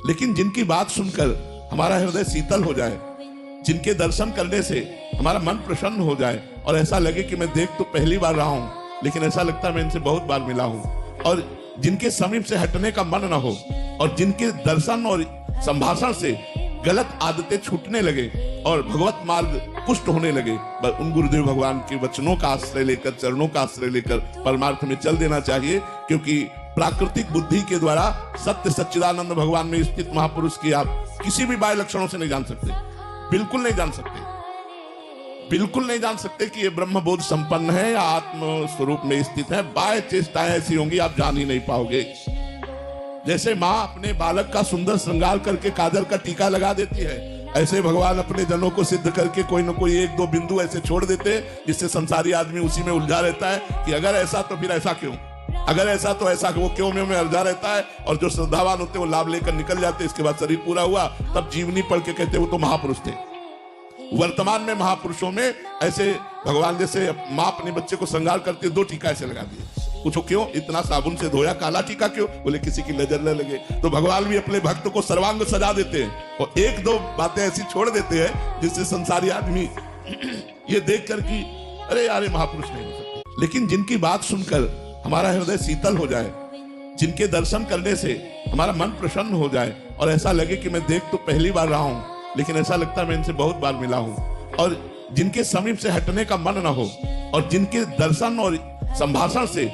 लेकिन जिनकी बात सुनकर हमारा हृदय शीतल हो जाए, जिनके दर्शन करने से हमारा मन प्रसन्न हो जाए और ऐसा लगे कि मैं देख तो पहली बार रहा हूं, लेकिन ऐसा लगता है मैं इनसे बहुत बार मिला हूं, और जिनके समीप से हटने का मन न हो, और जिनके दर्शन और संभाषण से गलत आदतें छूटने लगे और भगवत मार्ग पुष्ट होने लगे, उन गुरुदेव भगवान के वचनों का आश्रय लेकर, चरणों का आश्रय लेकर परमार्थ में चल देना चाहिए। क्योंकि प्राकृतिक बुद्धि के द्वारा सत्य सच्चिदानंद भगवान में स्थित महापुरुष की आप किसी भी बाह्य लक्षणों से नहीं जान सकते, बिल्कुल नहीं जान सकते, बिल्कुल नहीं जान सकते कि ये ब्रह्म बोध संपन्न है या आत्म स्वरूप में स्थित है। बाह्य चेष्टाएं ऐसी होंगी आप जान ही नहीं पाओगे। जैसे माँ अपने बालक का सुंदर श्रृंगार करके काजल का टीका लगा देती है, ऐसे भगवान अपने जनों को सिद्ध करके कोई न कोई एक दो बिंदु ऐसे छोड़ देते हैं जिससे संसारी आदमी उसी में उलझा रहता है कि अगर ऐसा तो फिर ऐसा क्यों, अगर ऐसा तो ऐसा, वो क्यों में उलझा रहता है। और जो श्रद्धावान होते वो लाभ लेकर निकल जाते, इसके बाद शरीर पूरा हुआ तब जीवनी पढ़ के कहते वो तो महापुरुष थे। वर्तमान में महापुरुषों में ऐसे भगवान जैसे माँ अपने बच्चे को श्रृंगार करती है, 2 टीका ऐसे लगा दिए। पूछो क्यों इतना साबुन से धोया, काला टीका क्यों? बोले किसी की नजर न लगे। तो भगवान भी अपने भक्त को सर्वांग सजा देते हैं और 1-2 बातें ऐसी छोड़ देते हैं जिससे संसारी आदमी ये देख कर कि अरे यार महापुरुष नहीं हो सकते। लेकिन जिनकी बात सुनकर हमारा हृदय शीतल हो जाए, जिनके दर्शन करने से हमारा मन प्रसन्न हो जाए और ऐसा लगे कि मैं देख तो पहली बार रहा हूं, लेकिन ऐसा लगता है मैं इनसे बहुत बार मिला हूं, और जिनके समीप से हटने का मन न हो, और जिनके दर्शन और संभाषण से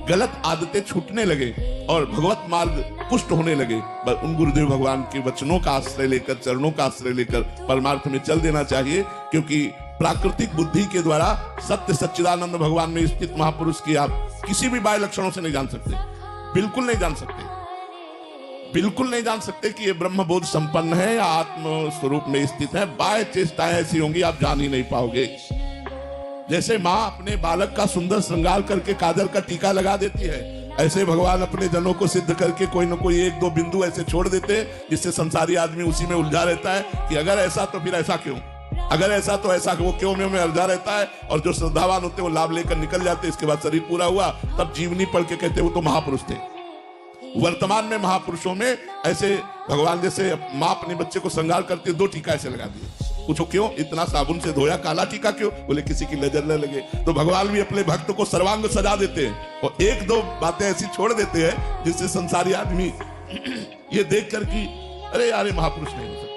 गलत आदतें छूटने लगे और भगवत मार्ग पुष्ट होने लगे, उन गुरुदेव भगवान के वचनों का आश्रय लेकर, चरणों का आश्रय लेकर परमार्थ में चल देना चाहिए। क्योंकि प्राकृतिक बुद्धि के द्वारा सत्य सच्चिदानंद भगवान में स्थित महापुरुष की आप किसी भी बाह्य लक्षणों से नहीं जान सकते, बिल्कुल नहीं जान सकते, बिल्कुल नहीं जान सकते कि ये ब्रह्म बोध संपन्न है या आत्म स्वरूप में स्थित है। बाह्य चेष्टाएं ऐसी होंगी आप जान ही नहीं पाओगे। जैसे माँ अपने बालक का सुंदर श्रृंगार करके काजल का टीका लगा देती है, ऐसे भगवान अपने जनों को सिद्ध करके कोई न कोई 1-2 बिंदु ऐसे छोड़ देते हैं जिससे संसारी आदमी उसी में उलझा रहता है कि अगर ऐसा तो फिर ऐसा क्यों, अगर ऐसा तो ऐसा, वो क्यों में उलझा रहता है। और जो श्रद्धावान होते वो लाभ लेकर निकल जाते, इसके बाद शरीर पूरा हुआ तब जीवनी पढ़ के कहते वो तो महापुरुष थे। वर्तमान में महापुरुषों में ऐसे भगवान जैसे माँ अपने बच्चे को श्रृंगार करती है, 2 टीका ऐसे लगा दिए। पूछो क्यों इतना साबुन से धोया, काला टीका क्यों? बोले किसी की नजर न लगे। तो भगवान भी अपने भक्त को सर्वांग सजा देते हैं और 1-2 बातें ऐसी छोड़ देते हैं जिससे संसारी आदमी ये देख कर कि अरे यार महापुरुष नहीं हो सकते।